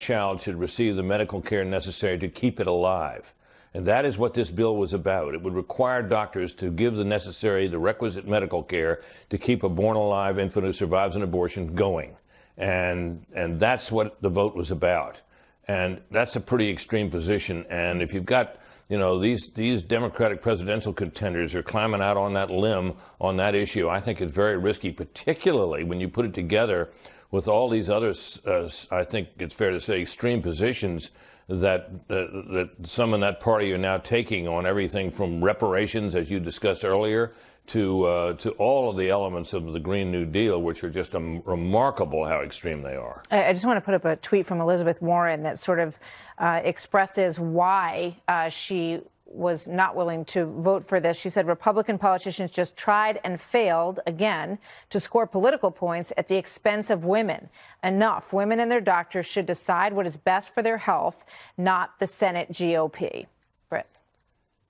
child should receive the medical care necessary to keep it alive. And that is what this bill was about. It would require doctors to give the requisite medical care to keep a born-alive infant who survives an abortion going. And that's what the vote was about. And that's a pretty extreme position. And if you've got, these Democratic presidential contenders are climbing out on that limb on that issue, I think it's very risky, particularly when you put it together with all these others, I think it's fair to say, extreme positions that some in that party are now taking on everything from reparations, as you discussed earlier, to all of the elements of the Green New Deal, which are just remarkable how extreme they are. I just want to put up a tweet from Elizabeth Warren that sort of expresses why she was not willing to vote for this. She said Republican politicians just tried and failed again to score political points at the expense of women. Enough. Women and their doctors should decide what is best for their health, not the Senate GOP. Britt.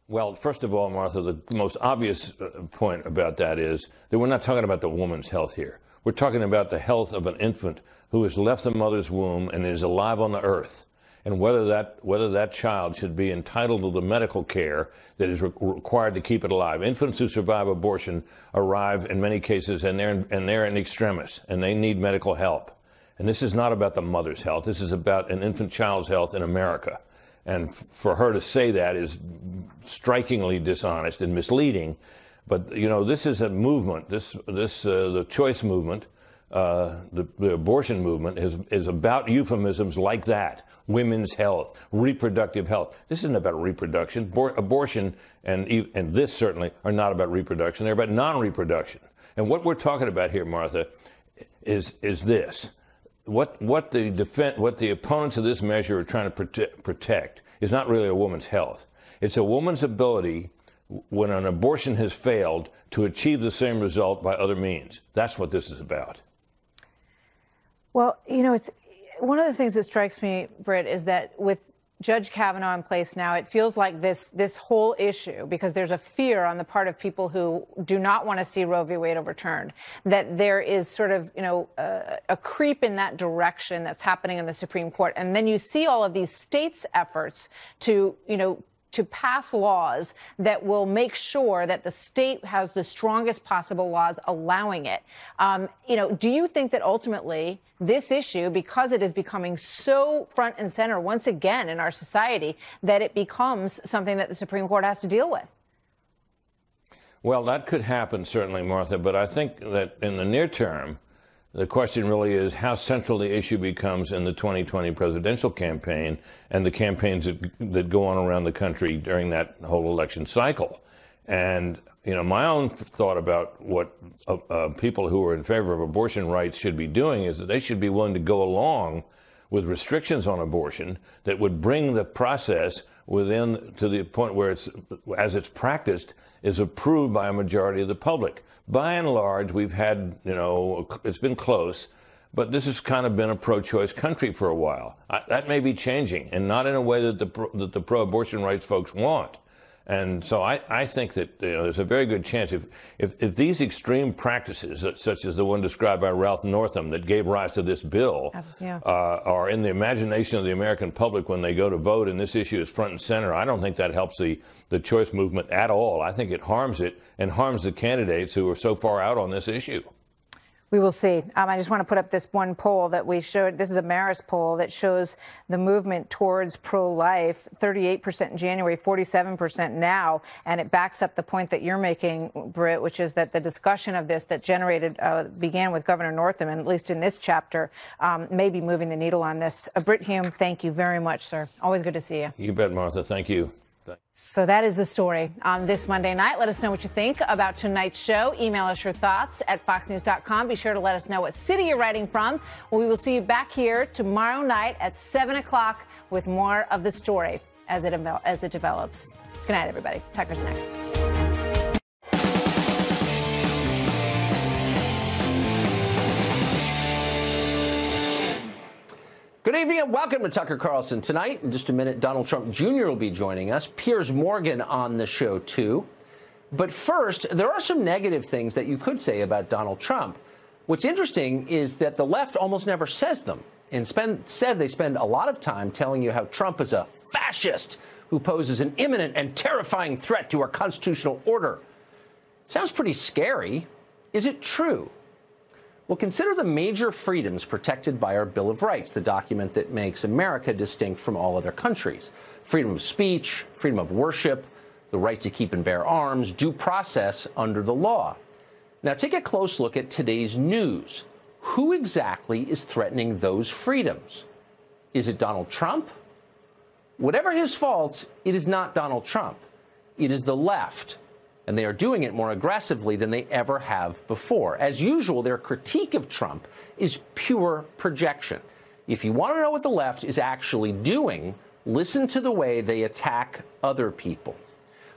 Well, first of all, Martha, the most obvious point about that is that we're not talking about the woman's health here. We're talking about the health of an infant who has left the mother's womb and is alive on the earth, and whether that child should be entitled to the medical care that is required to keep it alive. Infants who survive abortion arrive in many cases, and they're in extremis, and they need medical help. And this is not about the mother's health. This is about an infant child's health in America. And for her to say that is strikingly dishonest and misleading. But, this is a movement. The choice movement, the abortion movement is about euphemisms like that. Women's health, reproductive health. This isn't about reproduction. Abortion and this certainly are not about reproduction. They're about non-reproduction. And what we're talking about here, Martha, is this. What the opponents of this measure are trying to protect is not really a woman's health. It's a woman's ability, when an abortion has failed, to achieve the same result by other means. That's what this is about. Well, it's one of the things that strikes me, Britt, is that with Judge Kavanaugh in place now, it feels like this whole issue, because there's a fear on the part of people who do not want to see Roe v. Wade overturned, that there is sort of, a creep in that direction that's happening in the Supreme Court. And then you see all of these states' efforts to pass laws that will make sure that the state has the strongest possible laws allowing it. Do you think that ultimately this issue, because it is becoming so front and center once again in our society, that it becomes something that the Supreme Court has to deal with? Well, that could happen, certainly, Martha. But I think that in the near term, the question really is how central the issue becomes in the 2020 presidential campaign and the campaigns that go on around the country during that whole election cycle. And, my own thought about what people who are in favor of abortion rights should be doing is that they should be willing to go along with restrictions on abortion that would bring the process to the point where as it's practiced, is approved by a majority of the public. By and large, we've had, it's been close, but this has kind of been a pro-choice country for a while. That may be changing, and not in a way that the pro-abortion rights folks want. And so I think that there's a very good chance if these extreme practices, such as the one described by Ralph Northam that gave rise to this bill, are in the imagination of the American public when they go to vote, and this issue is front and center, I don't think that helps the choice movement at all. I think it harms it and harms the candidates who are so far out on this issue. We will see. I just want to put up this one poll that we showed. This is a Marist poll that shows the movement towards pro-life, 38% in January, 47% now. And it backs up the point that you're making, Britt, which is that the discussion of this that began with Governor Northam, and at least in this chapter, may be moving the needle on this. Britt Hume, thank you very much, sir. Always good to see you. You bet, Martha. Thank you. So that is the story on this Monday night. Let us know what you think about tonight's show. Email us your thoughts at foxnews.com. Be sure to let us know what city you're writing from. We will see you back here tomorrow night at 7 o'clock with more of the story as it develops. Good night, everybody. Tucker's next. Good evening and welcome to Tucker Carlson Tonight. In just a minute, Donald Trump Jr. will be joining us. Piers Morgan on the show, too. But first, there are some negative things that you could say about Donald Trump. What's interesting is that the left almost never says them. Instead, they spend a lot of time telling you how Trump is a fascist who poses an imminent and terrifying threat to our constitutional order. Sounds pretty scary. Is it true? Well, consider the major freedoms protected by our Bill of Rights, the document that makes America distinct from all other countries. Freedom of speech, freedom of worship, the right to keep and bear arms, due process under the law. Now, take a close look at today's news. Who exactly is threatening those freedoms? Is it Donald Trump? Whatever his faults, it is not Donald Trump. It is the left. And they are doing it more aggressively than they ever have before. As usual, their critique of Trump is pure projection. If you want to know what the left is actually doing, listen to the way they attack other people.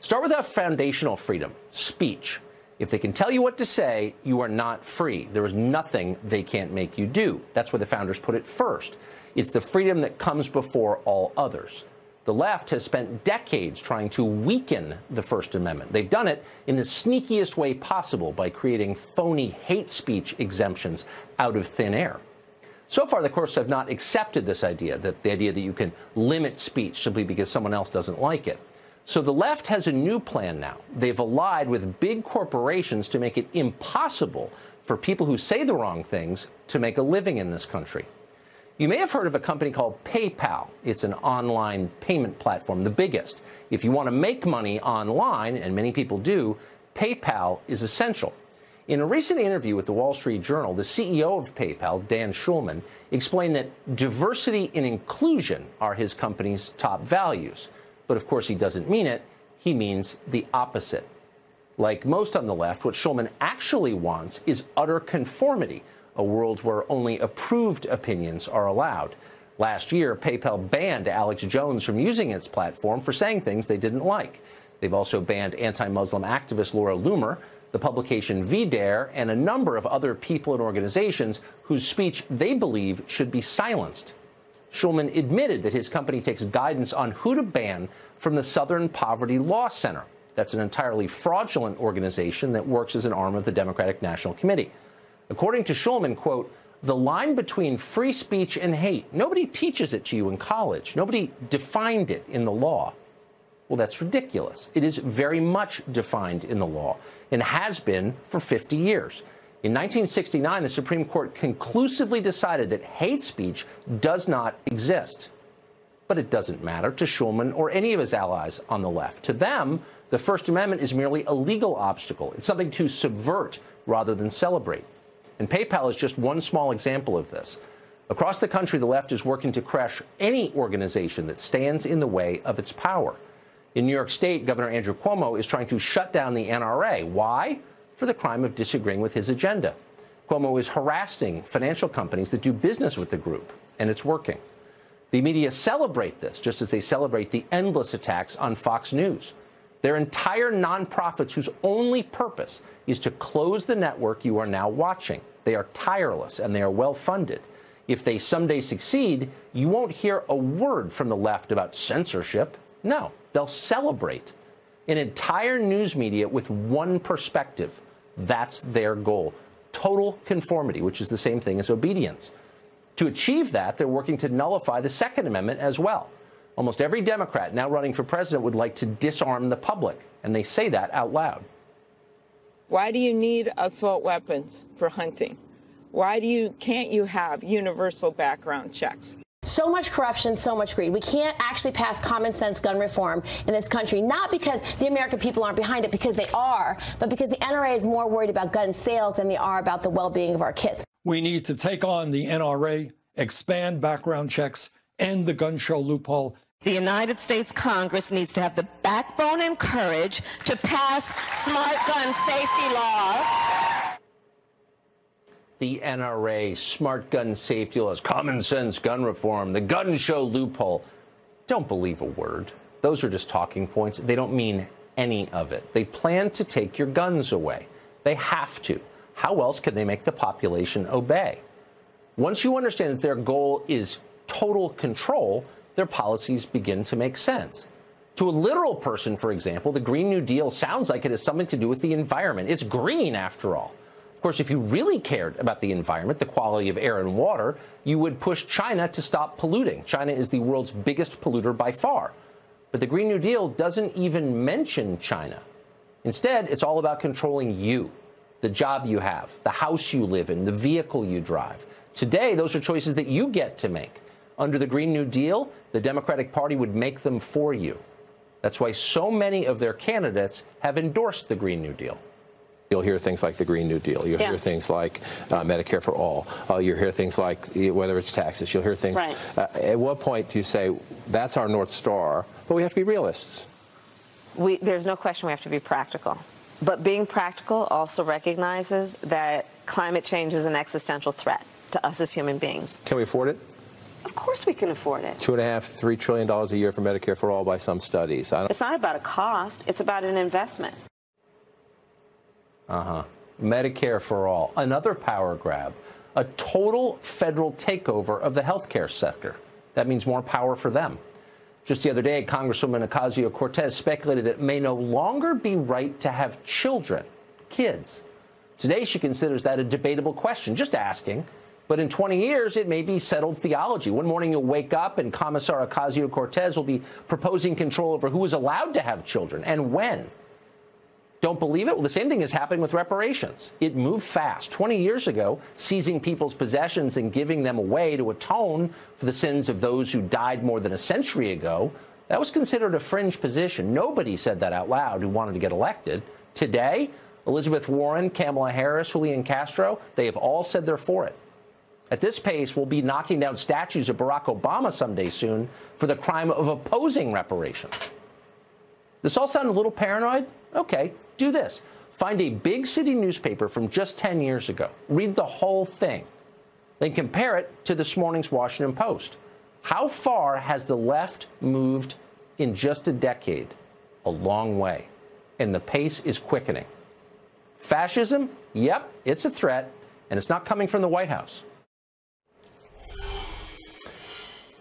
Start with a foundational freedom, speech. If they can tell you what to say, you are not free. There is nothing they can't make you do. That's where the founders put it first. It's the freedom that comes before all others. The left has spent decades trying to weaken the First Amendment. They've done it in the sneakiest way possible by creating phony hate speech exemptions out of thin air. So far, the courts have not accepted this idea, the idea that you can limit speech simply because someone else doesn't like it. So the left has a new plan now. They've allied with big corporations to make it impossible for people who say the wrong things to make a living in this country. You may have heard of a company called PayPal. It's an online payment platform, the biggest. If you want to make money online, and many people do, PayPal is essential. In a recent interview with the Wall Street Journal, the CEO of PayPal, Dan Schulman, explained that diversity and inclusion are his company's top values. But of course, he doesn't mean it. He means the opposite. Like most on the left, what Schulman actually wants is utter conformity, a world where only approved opinions are allowed. Last year, PayPal banned Alex Jones from using its platform for saying things they didn't like. They've also banned anti-Muslim activist Laura Loomer, the publication VDare, and a number of other people and organizations whose speech they believe should be silenced. Schulman admitted that his company takes guidance on who to ban from the Southern Poverty Law Center. That's an entirely fraudulent organization that works as an arm of the Democratic National Committee. According to Schulman, quote, the line between free speech and hate, nobody teaches it to you in college. Nobody defined it in the law. Well, that's ridiculous. It is very much defined in the law and has been for 50 years. In 1969, the Supreme Court conclusively decided that hate speech does not exist. But it doesn't matter to Schulman or any of his allies on the left. To them, the First Amendment is merely a legal obstacle. It's something to subvert rather than celebrate. And PayPal is just one small example of this. Across the country, the left is working to crush any organization that stands in the way of its power. In New York State, Governor Andrew Cuomo is trying to shut down the NRA. Why? For the crime of disagreeing with his agenda. Cuomo is harassing financial companies that do business with the group, and it's working. The media celebrate this, just as they celebrate the endless attacks on Fox News. They're entire nonprofits whose only purpose is to close the network you are now watching. They are tireless and they are well-funded. If they someday succeed, you won't hear a word from the left about censorship. No, they'll celebrate. An entire news media with one perspective. That's their goal. Total conformity, which is the same thing as obedience. To achieve that, they're working to nullify the Second Amendment as well. Almost every Democrat now running for president would like to disarm the public, and they say that out loud. Why do you need assault weapons for hunting? Why can't you have universal background checks? So much corruption, so much greed. We can't actually pass common sense gun reform in this country, not because the American people aren't behind it, because they are, but because the NRA is more worried about gun sales than they are about the well-being of our kids. We need to take on the NRA, expand background checks, end the gun show loophole. The United States Congress needs to have the backbone and courage to pass smart gun safety laws. The NRA, smart gun safety laws, common sense gun reform, the gun show loophole. Don't believe a word. Those are just talking points. They don't mean any of it. They plan to take your guns away. They have to. How else can they make the population obey? Once you understand that their goal is total control, their policies begin to make sense. To a literal person, for example, the Green New Deal sounds like it has something to do with the environment. It's green, after all. Of course, if you really cared about the environment, the quality of air and water, you would push China to stop polluting. China is the world's biggest polluter by far. But the Green New Deal doesn't even mention China. Instead, it's all about controlling you, the job you have, the house you live in, the vehicle you drive. Today, those are choices that you get to make. Under the Green New Deal, the Democratic Party would make them for you. That's why so many of their candidates have endorsed the Green New Deal. You'll hear things like the Green New Deal. You'll hear things like Medicare for all. You'll hear things like whether it's taxes. You'll hear things. Right. At what point do you say that's our North Star, but we have to be realists? There's no question we have to be practical. But being practical also recognizes that climate change is an existential threat to us as human beings. Can we afford it? Of course we can afford it. $2.5 to $3 trillion a year for Medicare for all by some studies. It's not about a cost. It's about an investment. Medicare for all. Another power grab. A total federal takeover of the healthcare sector. That means more power for them. Just the other day, Congresswoman Ocasio-Cortez speculated that it may no longer be right to have children, kids. Today, she considers that a debatable question, just asking. But in 20 years, it may be settled theology. One morning, you'll wake up and Commissar Ocasio-Cortez will be proposing control over who is allowed to have children and when. Don't believe it? Well, the same thing is happening with reparations. It moved fast. 20 years ago, seizing people's possessions and giving them away to atone for the sins of those who died more than a century ago, that was considered a fringe position. Nobody said that out loud who wanted to get elected. Today, Elizabeth Warren, Kamala Harris, Julian Castro, they have all said they're for it. At this pace, we'll be knocking down statues of Barack Obama someday soon for the crime of opposing reparations. This all sound a little paranoid? Okay, do this. Find a big city newspaper from just 10 years ago. Read the whole thing. Then compare it to this morning's Washington Post. How far has the left moved in just a decade? A long way. And the pace is quickening. Fascism? Yep, it's a threat, and it's not coming from the White House.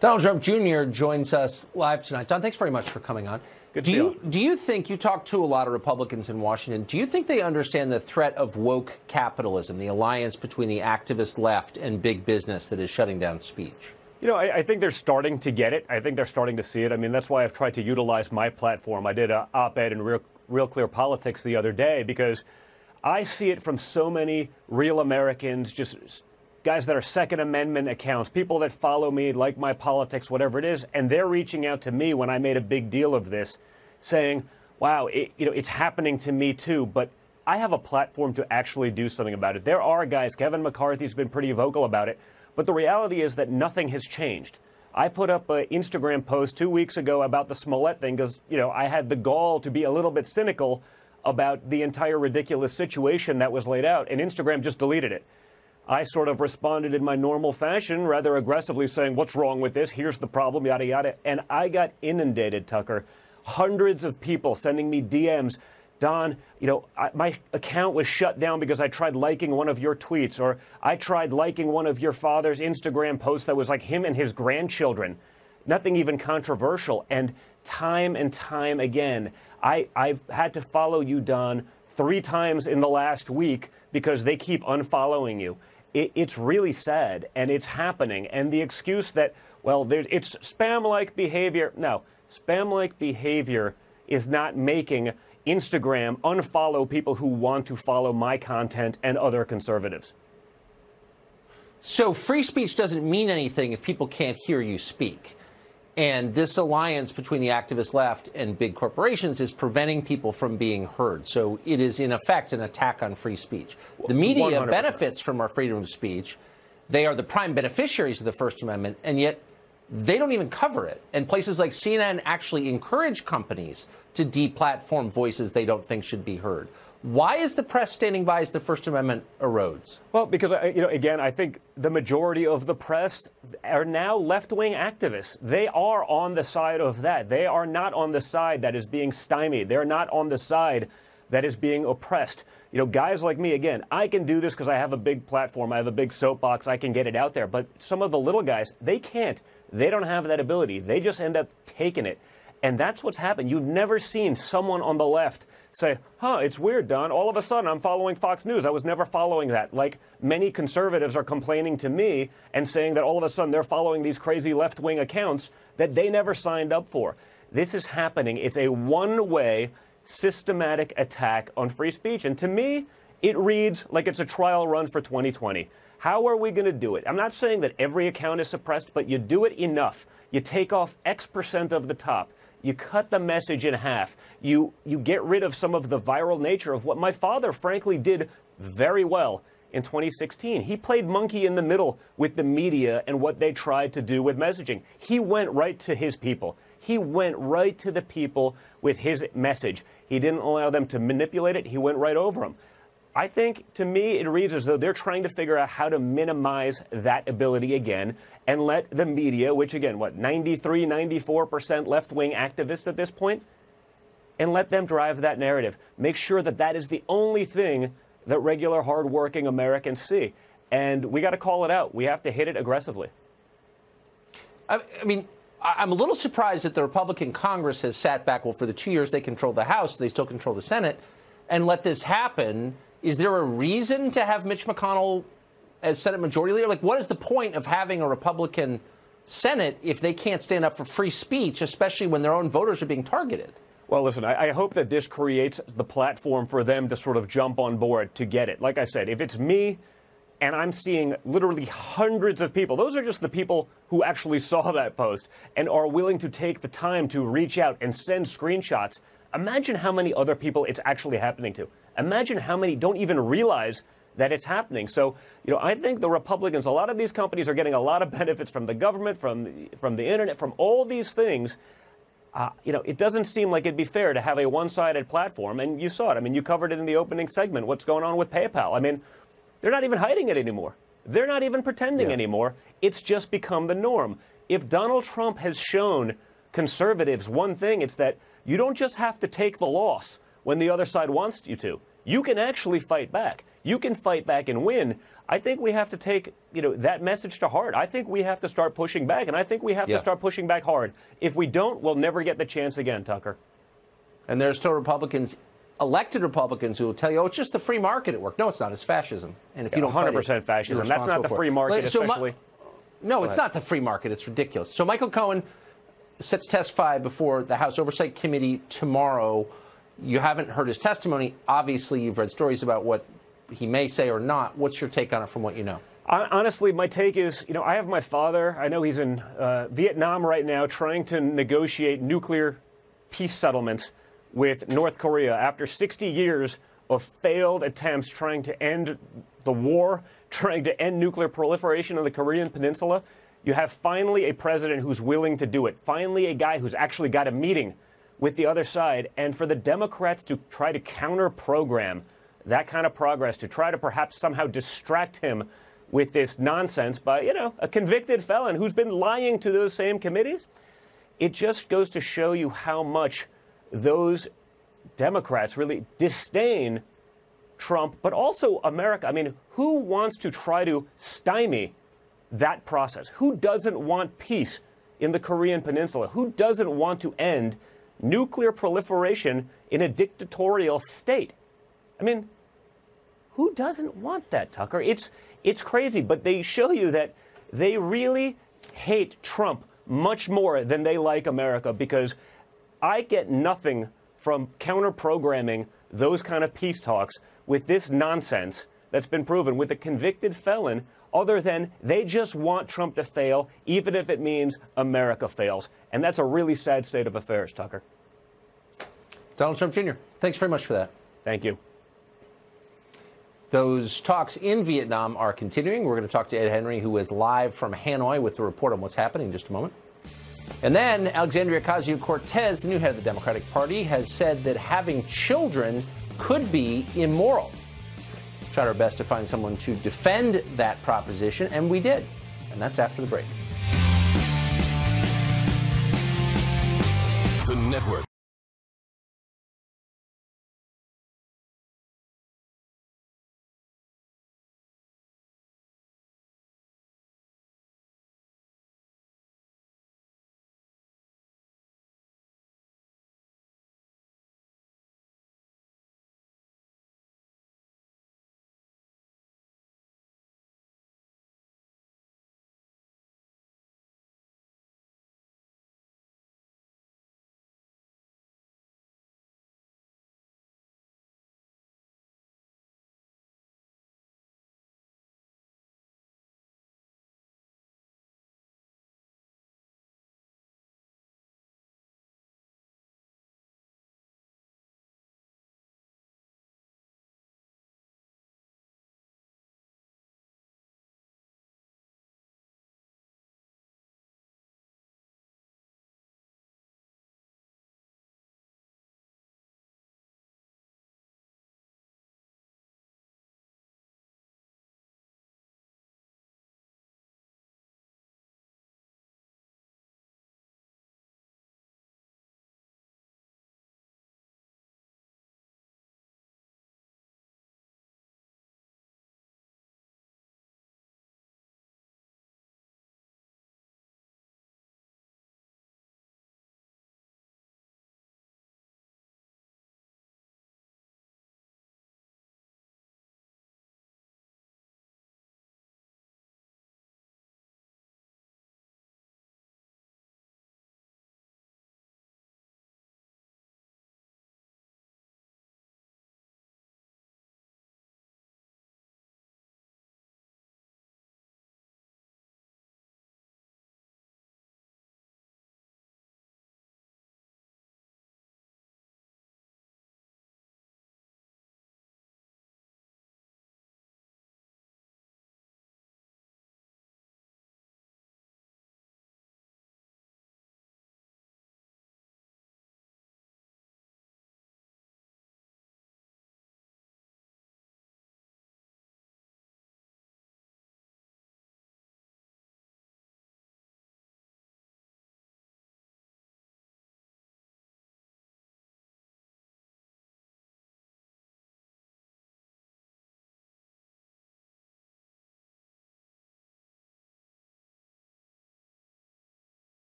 Donald Trump Jr. joins us live tonight. Don, thanks very much for coming on. Do you think, you talk to a lot of Republicans in Washington, do you think they understand the threat of woke capitalism, the alliance between the activist left and big business that is shutting down speech? You know, I think they're starting to get it. I think they're starting to see it. I mean, that's why I've tried to utilize my platform. I did an op-ed in Real Clear Politics the other day because I see it from so many real Americans, just guys that are Second Amendment accounts, people that follow me, like my politics, whatever it is, and they're reaching out to me when I made a big deal of this, saying, wow, it's happening to me too, but I have a platform to actually do something about it. There are guys, Kevin McCarthy's been pretty vocal about it, but the reality is that nothing has changed. I put up an Instagram post 2 weeks ago about the Smollett thing because, I had the gall to be a little bit cynical about the entire ridiculous situation that was laid out, and Instagram just deleted it. I sort of responded in my normal fashion, rather aggressively saying, what's wrong with this? Here's the problem, yada, yada. And I got inundated, Tucker. Hundreds of people sending me DMs. Don, my account was shut down because I tried liking one of your tweets, or I tried liking one of your father's Instagram posts that was like him and his grandchildren. Nothing even controversial. And time again, I've had to follow you, Don, 3 times in the last week because they keep unfollowing you. It's really sad, and it's happening. And the excuse that, well, it's spam-like behavior. No, spam-like behavior is not making Instagram unfollow people who want to follow my content and other conservatives. So free speech doesn't mean anything if people can't hear you speak. And this alliance between the activist left and big corporations is preventing people from being heard. So it is, in effect, an attack on free speech. The media 100%. benefits from our freedom of speech. They are the prime beneficiaries of the First Amendment, and yet they don't even cover it. And places like CNN actually encourage companies to deplatform voices they don't think should be heard. Why is the press standing by as the First Amendment erodes? Well, because, again, I think the majority of the press are now left-wing activists. They are on the side of that. They are not on the side that is being stymied. They're not on the side that is being oppressed. Guys like me, again, I can do this because I have a big platform. I have a big soapbox. I can get it out there. But some of the little guys, they can't. They don't have that ability. They just end up taking it. And that's what's happened. You've never seen someone on the left say, it's weird, Don. All of a sudden, I'm following Fox News. I was never following that. Like many conservatives are complaining to me and saying that all of a sudden they're following these crazy left-wing accounts that they never signed up for. This is happening. It's a one-way, systematic attack on free speech. And to me, it reads like it's a trial run for 2020. How are we going to do it? I'm not saying that every account is suppressed, but you do it enough. You take off X% of the top. You cut the message in half. You get rid of some of the viral nature of what my father, frankly, did very well in 2016. He played monkey in the middle with the media and what they tried to do with messaging. He went right to his people. He went right to the people with his message. He didn't allow them to manipulate it. He went right over them. I think, to me, it reads as though they're trying to figure out how to minimize that ability again and let the media, which again, 93, 94% left-wing activists at this point, and let them drive that narrative. Make sure that that is the only thing that regular, hardworking Americans see. And we got to call it out. We have to hit it aggressively. I mean, I'm a little surprised that the Republican Congress has sat back. Well, for the 2 years they controlled the House, they still control the Senate, and let this happen. Is there a reason to have Mitch McConnell as Senate Majority Leader? Like, what is the point of having a Republican Senate if they can't stand up for free speech, especially when their own voters are being targeted? Well, listen, I hope that this creates the platform for them to sort of jump on board to get it. Like I said, if it's me and I'm seeing literally hundreds of people, those are just the people who actually saw that post and are willing to take the time to reach out and send screenshots. Imagine how many other people it's actually happening to. Imagine how many don't even realize that it's happening. So, I think the Republicans, a lot of these companies are getting a lot of benefits from the government, from the internet, from all these things. It doesn't seem like it'd be fair to have a one-sided platform. And you saw it. I mean, you covered it in the opening segment. What's going on with PayPal? I mean, they're not even hiding it anymore. They're not even pretending anymore. It's just become the norm. If Donald Trump has shown conservatives one thing, it's that you don't just have to take the loss when the other side wants you to. You can actually fight back. You can fight back and win. I think we have to take, that message to heart. I think we have to start pushing back, and I think we have to start pushing back hard. If we don't, we'll never get the chance again, Tucker. And there's still Republicans, elected Republicans, who will tell you, it's just the free market at work. No, it's not. It's fascism. And if you don't 100% fascism. That's not the free market, especially. No, it's not the free market. It's ridiculous. So Michael Cohen set to testify before the House Oversight Committee tomorrow. You haven't heard his testimony. Obviously, you've read stories about what he may say or not. What's your take on it from what you know? Honestly, my take is, I have my father. I know he's in Vietnam right now trying to negotiate nuclear peace settlements with North Korea after 60 years of failed attempts trying to end the war, trying to end nuclear proliferation on the Korean Peninsula. You have finally a president who's willing to do it. Finally, a guy who's actually got a meeting with the other side. And for the Democrats to try to counter-program that kind of progress, to try to perhaps somehow distract him with this nonsense by, a convicted felon who's been lying to those same committees, it just goes to show you how much those Democrats really disdain Trump, but also America. I mean, who wants to try to stymie that process? Who doesn't want peace in the Korean Peninsula? Who doesn't want to end nuclear proliferation in a dictatorial state? I mean, who doesn't want that, Tucker? It's crazy, but they show you that they really hate Trump much more than they like America, because I get nothing from counter-programming those kind of peace talks with this nonsense that's been proven with a convicted felon, other than they just want Trump to fail, even if it means America fails. And that's a really sad state of affairs, Tucker. Donald Trump Jr., thanks very much for that. Thank you. Those talks in Vietnam are continuing. We're going to talk to Ed Henry, who is live from Hanoi with the report on what's happening in just a moment. And then Alexandria Ocasio-Cortez, the new head of the Democratic Party, has said that having children could be immoral. Tried our best to find someone to defend that proposition, and we did. And that's after the break. The network.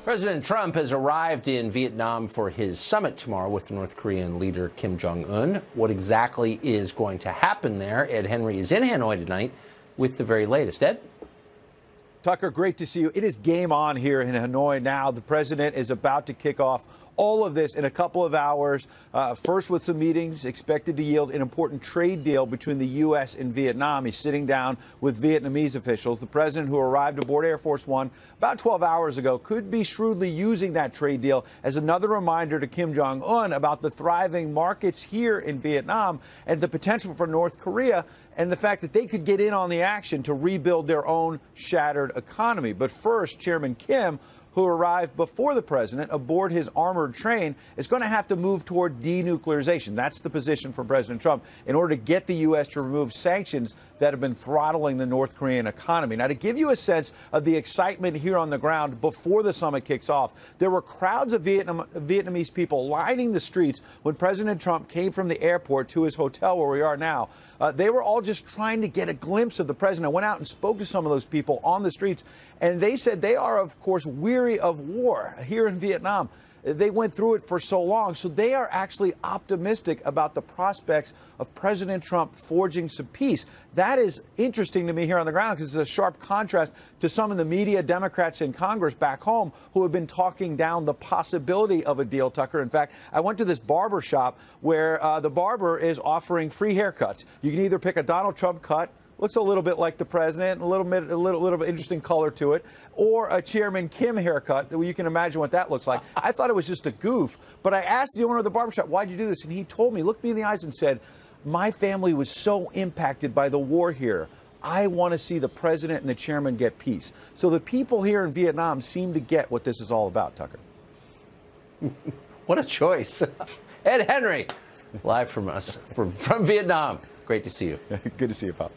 President Trump has arrived in Vietnam for his summit tomorrow with North Korean leader Kim Jong-un. What exactly is going to happen there? Ed Henry is in Hanoi tonight with the very latest. Ed? Tucker, great to see you. It is game on here in Hanoi now. The president is about to kick off all of this in a couple of hours, first with some meetings expected to yield an important trade deal between the U.S. and Vietnam. He's sitting down with Vietnamese officials. The president, who arrived aboard Air Force One about 12 hours ago, could be shrewdly using that trade deal as another reminder to Kim Jong-un about the thriving markets here in Vietnam and the potential for North Korea and the fact that they could get in on the action to rebuild their own shattered economy. But first, Chairman Kim, who arrived before the president aboard his armored train, is going to have to move toward denuclearization. That's the position for President Trump in order to get the U.S. to remove sanctions that have been throttling the North Korean economy. Now, to give you a sense of the excitement here on the ground before the summit kicks off, there were crowds of Vietnamese people lining the streets when President Trump came from the airport to his hotel where we are now. They were all just trying to get a glimpse of the president. I went out and spoke to some of those people on the streets, and they said they are, of course, weary of war here in Vietnam. They went through it for so long, so they are actually optimistic about the prospects of President Trump forging some peace. That is interesting to me here on the ground because it's a sharp contrast to some of the media, Democrats in Congress back home who have been talking down the possibility of a deal, Tucker. In fact, I went to this barber shop where the barber is offering free haircuts. You can either pick a Donald Trump cut, looks a little bit like the president, a little interesting color to it, or a Chairman Kim haircut. You can imagine what that looks like. I thought it was just a goof, but I asked the owner of the barbershop, why'd you do this? And he told me, looked me in the eyes and said, my family was so impacted by the war here. I want to see the president and the chairman get peace. So the people here in Vietnam seem to get what this is all about, Tucker. What a choice. Ed Henry, live from Vietnam. Great to see you. Good to see you, Pop.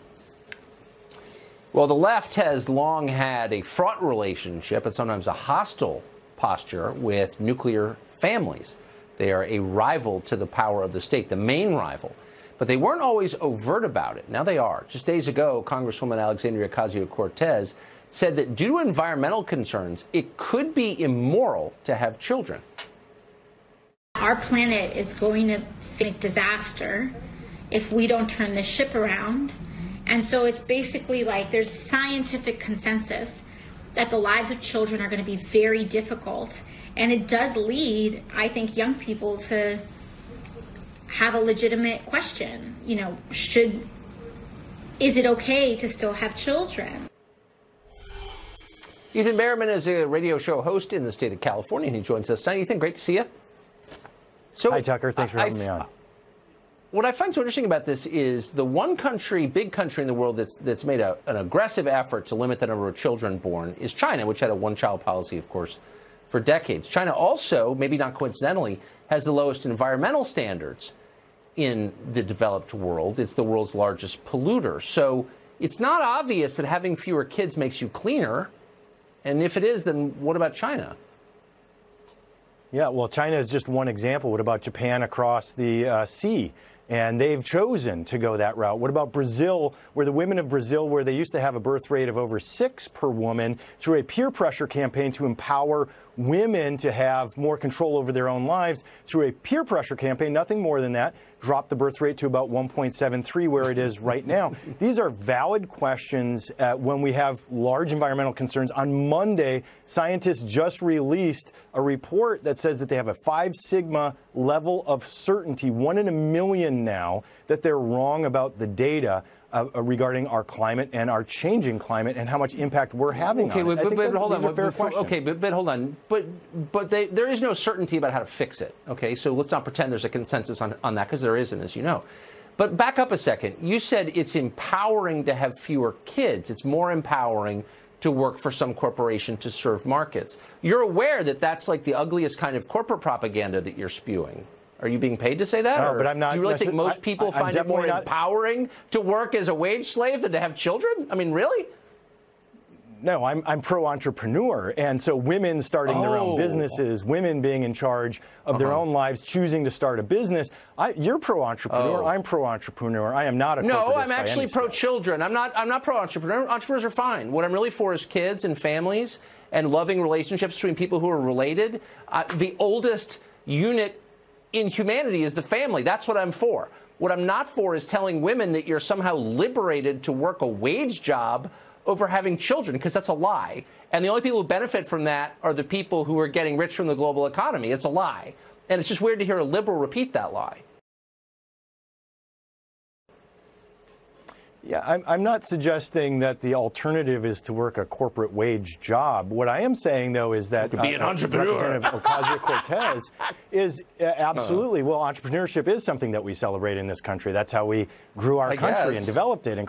Well, the left has long had a fraught relationship and sometimes a hostile posture with nuclear families. They are a rival to the power of the state, the main rival. But they weren't always overt about it. Now they are. Just days ago, Congresswoman Alexandria Ocasio-Cortez said that due to environmental concerns, it could be immoral to have children. Our planet is going to face disaster if we don't turn the ship around. And so it's basically like there's scientific consensus that the lives of children are going to be very difficult. And it does lead, I think, young people to have a legitimate question. You know, is it okay to still have children? Ethan Behrman is a radio show host in the state of California, and he joins us tonight. Ethan, great to see you. Hi, Tucker. Thanks for having me on. What I find so interesting about this is the one country, big country in the world that's made an aggressive effort to limit the number of children born is China, which had a one-child policy, of course, for decades. China also, maybe not coincidentally, has the lowest environmental standards in the developed world. It's the world's largest polluter. So it's not obvious that having fewer kids makes you cleaner. And if it is, then what about China? Yeah, well, China is just one example. What about Japan across the sea? And they've chosen to go that route. What about Brazil, where the women of Brazil, where they used to have a birth rate of over 6 per woman, through a peer pressure campaign to empower women to have more control over their own lives, through a peer pressure campaign, nothing more than that, dropped the birth rate to about 1.73, where it is right now. These are valid questions when we have large environmental concerns. On Monday, scientists just released a report that says that they have a 5 sigma level of certainty, 1 in a million now, that they're wrong about the data regarding our climate and our changing climate and how much impact we're having on it. But hold on. Okay, but hold on. But there is no certainty about how to fix it. Okay, so let's not pretend there's a consensus on that, because there isn't, as you know. But back up a second. You said it's empowering to have fewer kids. It's more empowering to work for some corporation to serve markets. You're aware that that's like the ugliest kind of corporate propaganda that you're spewing. Are you being paid to say that? No, but I'm not. Do you really think most people find it more empowering to work as a wage slave than to have children? I mean, really? No, I'm pro-entrepreneur, and so women starting their own businesses, women being in charge of their own lives, choosing to start a business. You're pro-entrepreneur. I'm pro-entrepreneur. I am not a No, corporatist I'm by actually any stretch. pro-children. I'm not pro-entrepreneur. Entrepreneurs are fine. What I'm really for is kids and families and loving relationships between people who are related. The oldest unit in humanity is the family. That's what I'm for. What I'm not for is telling women that you're somehow liberated to work a wage job over having children, because that's a lie. And the only people who benefit from that are the people who are getting rich from the global economy. It's a lie. And it's just weird to hear a liberal repeat that lie. Yeah, I'm not suggesting that the alternative is to work a corporate wage job. What I am saying, though, is that be an entrepreneur. Representative Ocasio-Cortez is absolutely, well, entrepreneurship is something that we celebrate in this country. That's how we grew our country and developed it and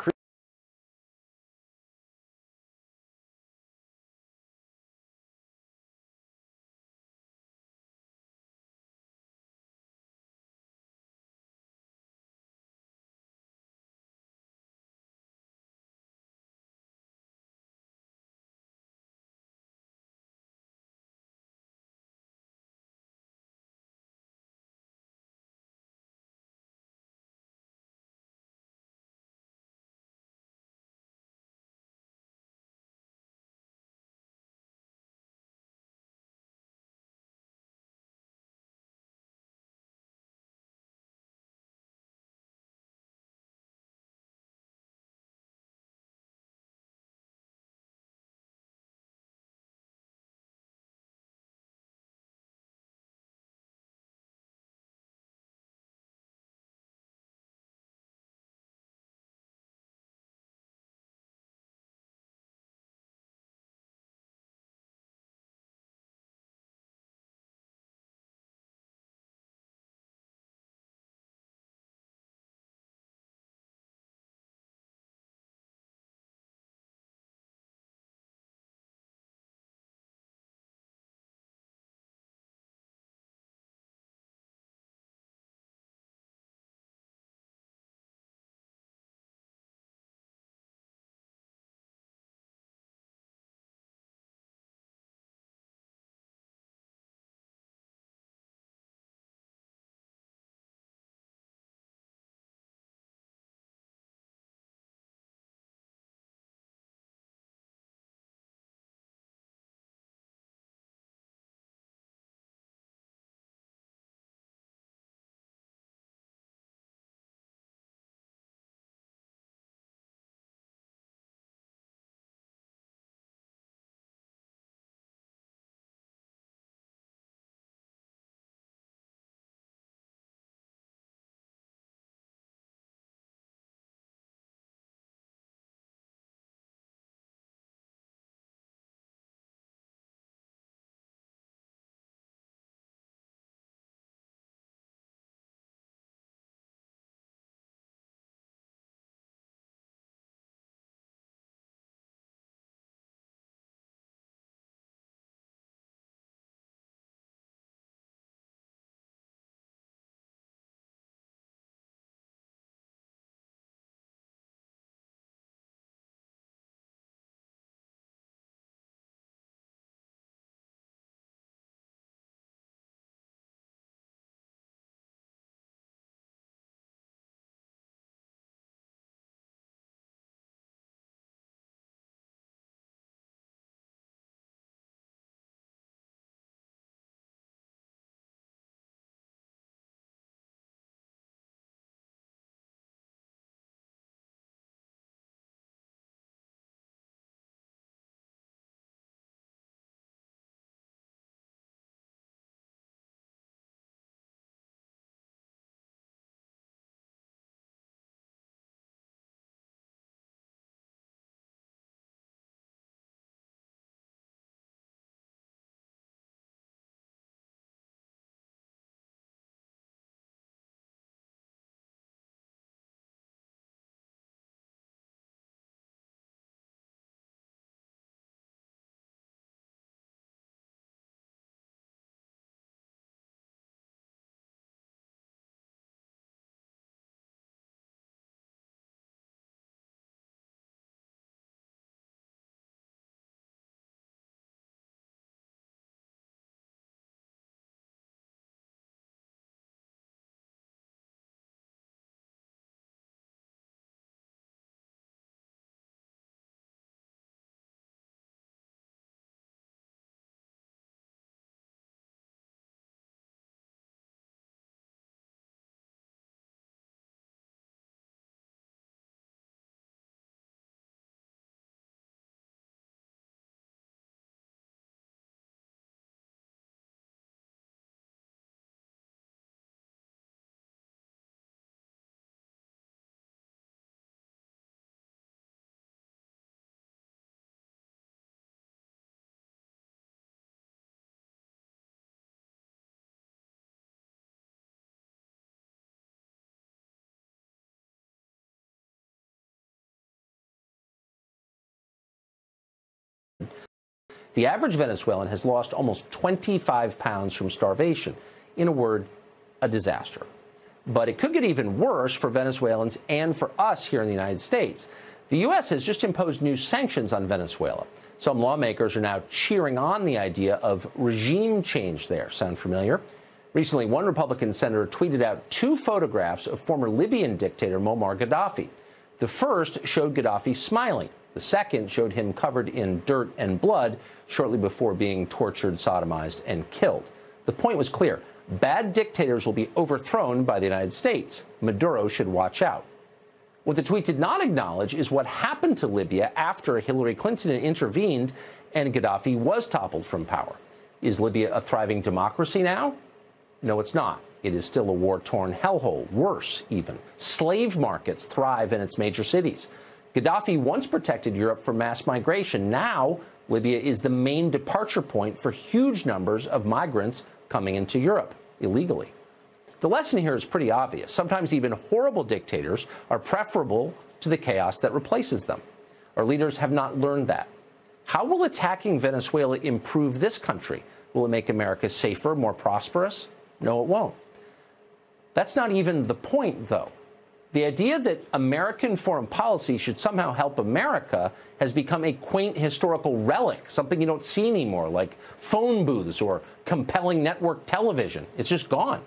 The average Venezuelan has lost almost 25 pounds from starvation. In a word, a disaster. But it could get even worse for Venezuelans and for us here in the United States. The U.S. has just imposed new sanctions on Venezuela. Some lawmakers are now cheering on the idea of regime change there. Sound familiar? Recently, one Republican senator tweeted out 2 photographs of former Libyan dictator Muammar Gaddafi. The first showed Gaddafi smiling. The second showed him covered in dirt and blood shortly before being tortured, sodomized, and killed. The point was clear. Bad dictators will be overthrown by the United States. Maduro should watch out. What the tweet did not acknowledge is what happened to Libya after Hillary Clinton intervened and Gaddafi was toppled from power. Is Libya a thriving democracy now? No, it's not. It is still a war-torn hellhole. Worse, even. Slave markets thrive in its major cities. Gaddafi once protected Europe from mass migration. Now, Libya is the main departure point for huge numbers of migrants coming into Europe illegally. The lesson here is pretty obvious. Sometimes even horrible dictators are preferable to the chaos that replaces them. Our leaders have not learned that. How will attacking Venezuela improve this country? Will it make America safer, more prosperous? No, it won't. That's not even the point, though. The idea that American foreign policy should somehow help America has become a quaint historical relic, something you don't see anymore, like phone booths or compelling network television. It's just gone.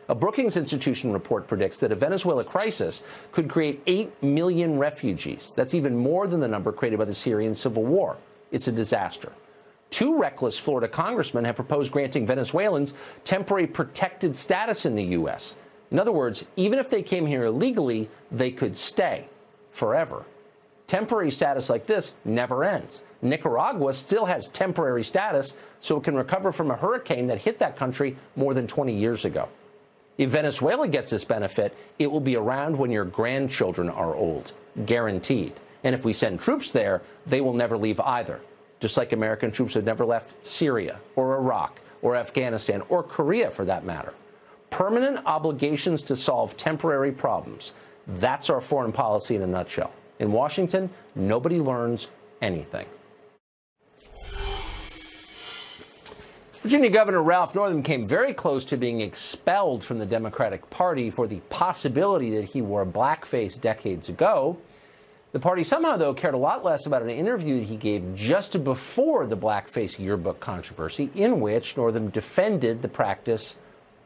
A Brookings Institution report predicts that a Venezuela crisis could create 8 million refugees. That's even more than the number created by the Syrian civil war. It's a disaster. 2 reckless Florida congressmen have proposed granting Venezuelans temporary protected status in the U.S. In other words, even if they came here illegally, they could stay forever. Temporary status like this never ends. Nicaragua still has temporary status, so it can recover from a hurricane that hit that country more than 20 years ago. If Venezuela gets this benefit, it will be around when your grandchildren are old, guaranteed. And if we send troops there, they will never leave either, just like American troops have never left Syria or Iraq or Afghanistan or Korea, for that matter. Permanent obligations to solve temporary problems. That's our foreign policy in a nutshell. In Washington, nobody learns anything. Virginia Governor Ralph Northam came very close to being expelled from the Democratic Party for the possibility that he wore blackface decades ago. The party somehow, though, cared a lot less about an interview that he gave just before the blackface yearbook controversy, in which Northam defended the practice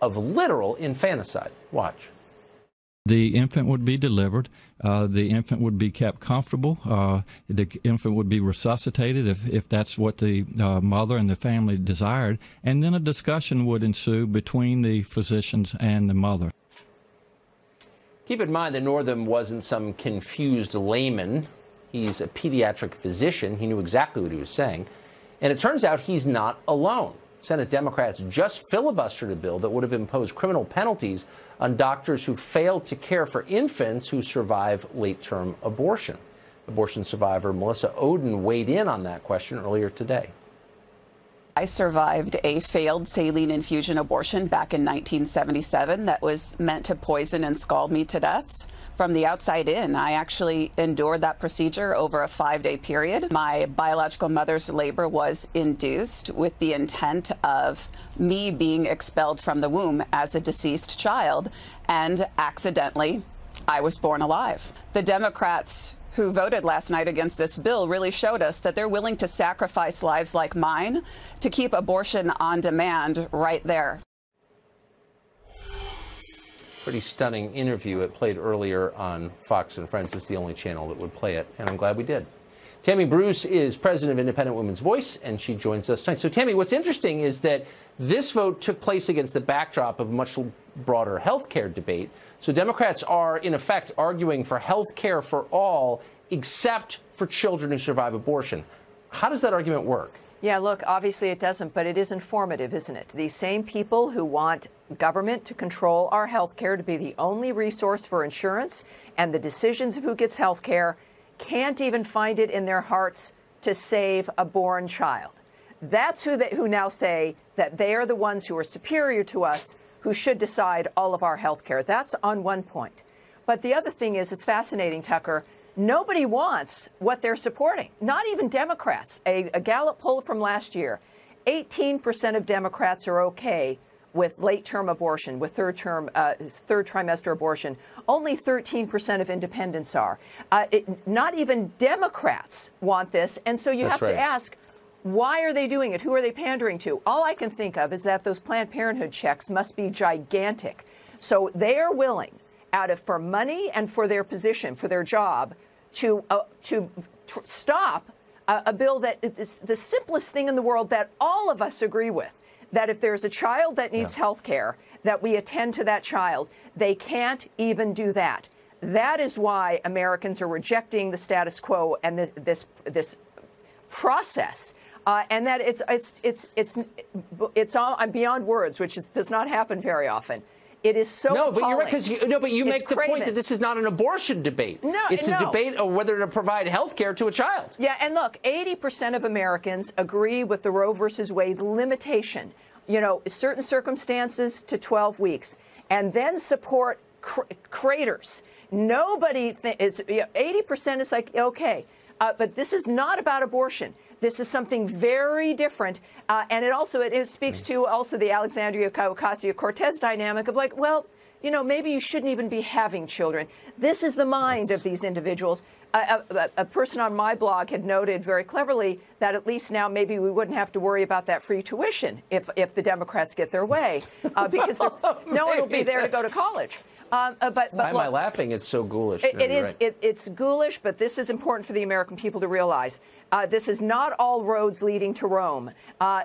of literal infanticide. Watch. The infant would be delivered. The infant would be kept comfortable. The infant would be resuscitated if that's what the mother and the family desired. And then a discussion would ensue between the physicians and the mother. Keep in mind that Northam wasn't some confused layman. He's a pediatric physician. He knew exactly what he was saying. And it turns out he's not alone. Senate Democrats just filibustered a bill that would have imposed criminal penalties on doctors who failed to care for infants who survive late-term abortion. Abortion survivor Melissa Oden weighed in on that question earlier today. I survived a failed saline infusion abortion back in 1977 that was meant to poison and scald me to death. From the outside in, I actually endured that procedure over a 5-day period. My biological mother's labor was induced with the intent of me being expelled from the womb as a deceased child, and accidentally, I was born alive. The Democrats who voted last night against this bill really showed us that they're willing to sacrifice lives like mine to keep abortion on demand right there. Pretty stunning interview. It played earlier on Fox and Friends. It's the only channel that would play it, and I'm glad we did. Tammy Bruce is president of Independent Women's Voice, and she joins us tonight. So, Tammy, what's interesting is that this vote took place against the backdrop of a much broader health care debate. So Democrats are, in effect, arguing for health care for all, except for children who survive abortion. How does that argument work? Yeah, look, obviously it doesn't, but it is informative, isn't it? These same people who want government to control our health care, to be the only resource for insurance and the decisions of who gets health care, can't even find it in their hearts to save a born child. That's who now say that they are the ones who are superior to us, who should decide all of our health care. That's on one point. But the other thing is, it's fascinating, Tucker, Nobody wants what they're supporting, not even Democrats. A Gallup poll from last year, 18% of Democrats are okay with late-term abortion, with third trimester abortion. Only 13% of independents are. Not even Democrats want this, and so you have to ask, why are they doing it? Who are they pandering to? All I can think of is that those Planned Parenthood checks must be gigantic. So they are willing, for money and for their position, for their job, to stop a bill that is the simplest thing in the world that all of us agree with, that if there's a child that needs health care, that we attend to that child. They can't even do that. That is why Americans are rejecting the status quo and this process. And that it's all, I'm beyond words, which does not happen very often. It is so No, but appalling. you're right, because you make the point that this is not an abortion debate. No, it's a debate of whether to provide health care to a child. Yeah, and look, 80% of Americans agree with the Roe versus Wade limitation, certain circumstances to 12 weeks, and then support craters. Nobody is 80% is like, okay, but this is not about abortion. This is something very different, and it speaks to also the Alexandria Ocasio-Cortez dynamic of like, well, maybe you shouldn't even be having children. This is the mind of these individuals. A person on my blog had noted very cleverly that at least now maybe we wouldn't have to worry about that free tuition if the Democrats get their way, because no one will be there to go to college. But Why am I laughing? It's so ghoulish. It's ghoulish, but this is important for the American people to realize. This is not all roads leading to Rome.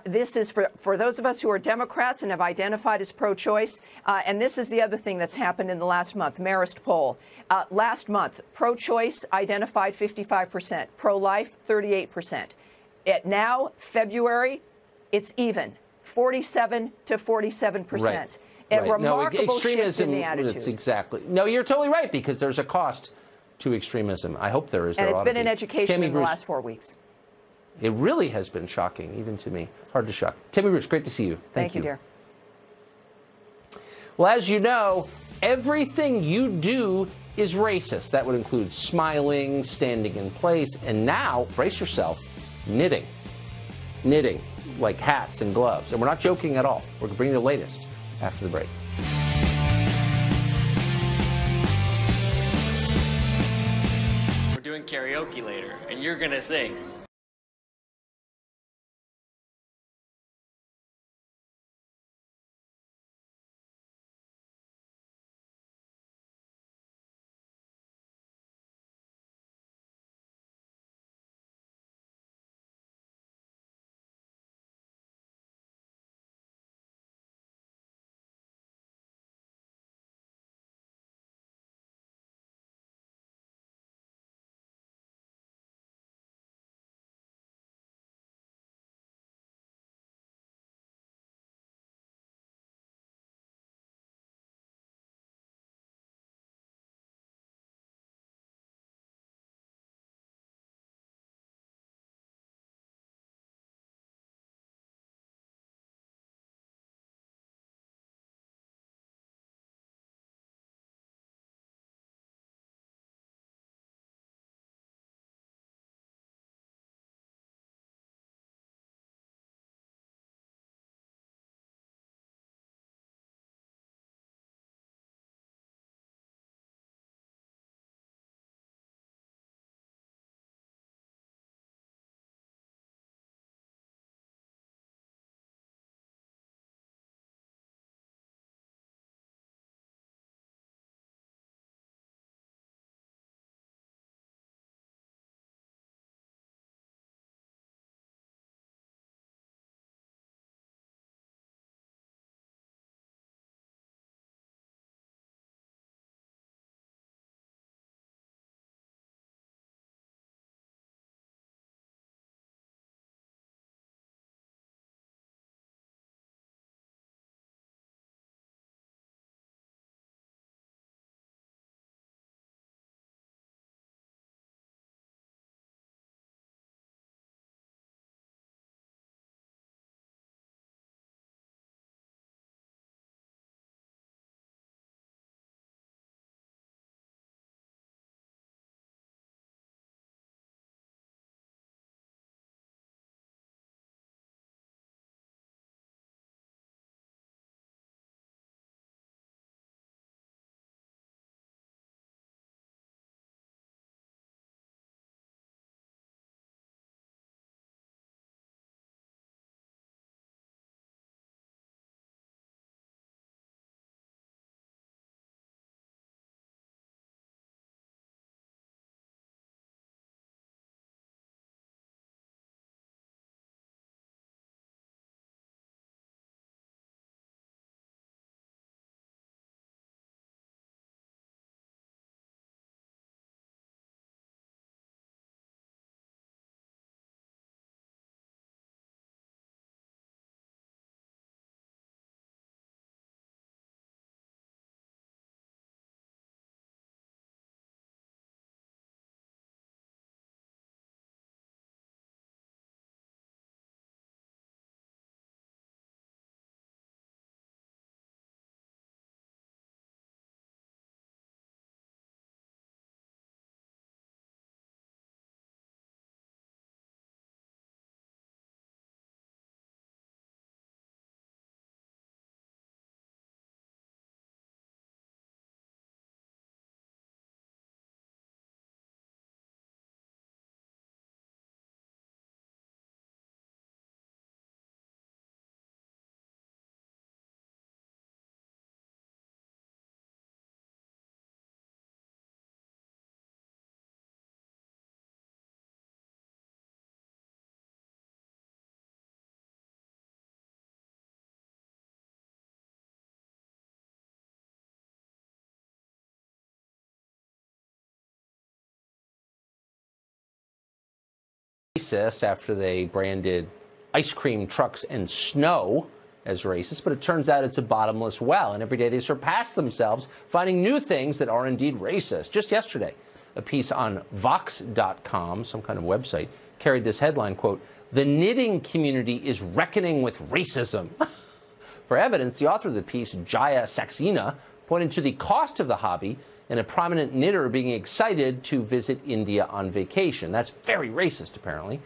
This is for those of us who are Democrats and have identified as pro-choice. And this is the other thing that's happened in the last month, Marist poll. Last month, pro-choice identified 55%, pro-life 38%. Now, February, it's even, 47 to 47%. Right. A remarkable shift in the attitude. It's exactly. No, you're totally right, because there's a cost to extremism. I hope there is. And it's been in education in the last 4 weeks. It really has been shocking, even to me. Hard to shock. Tammy Bruce, great to see you. Thank you, dear. Well, as you know, everything you do is racist. That would include smiling, standing in place, and now, brace yourself, knitting. Knitting, like hats and gloves. And we're not joking at all. We're going to bring you the latest after the break. We're doing karaoke later, and you're gonna sing. racist after they branded ice cream trucks and snow as racist, but it turns out it's a bottomless well, and every day they surpass themselves, finding new things that are indeed racist. Just yesterday, a piece on Vox.com, some kind of website, carried this headline, quote, "The knitting community is reckoning with racism." For evidence, the author of the piece, Jaya Saxena, pointed to the cost of the hobby and a prominent knitter being excited to visit India on vacation. That's very racist, apparently.